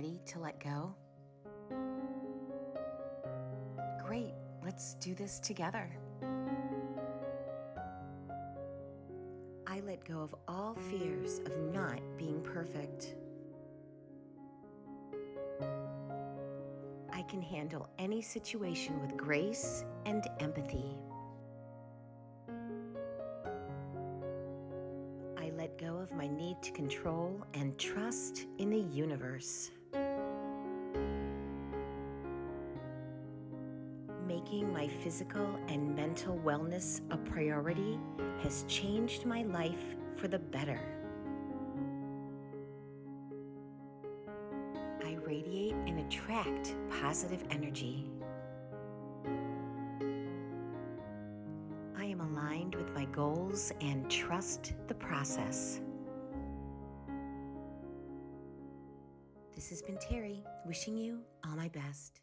ready to let go? Great, let's do this together. I let go of all fears of not being perfect. I can handle any situation with grace and empathy. I let go of my need to control and trust in the universe. Making my physical and mental wellness a priority has changed my life for the better. I radiate and attract positive energy. I am aligned with my goals and trust the process. This has been Terry, wishing you all my best.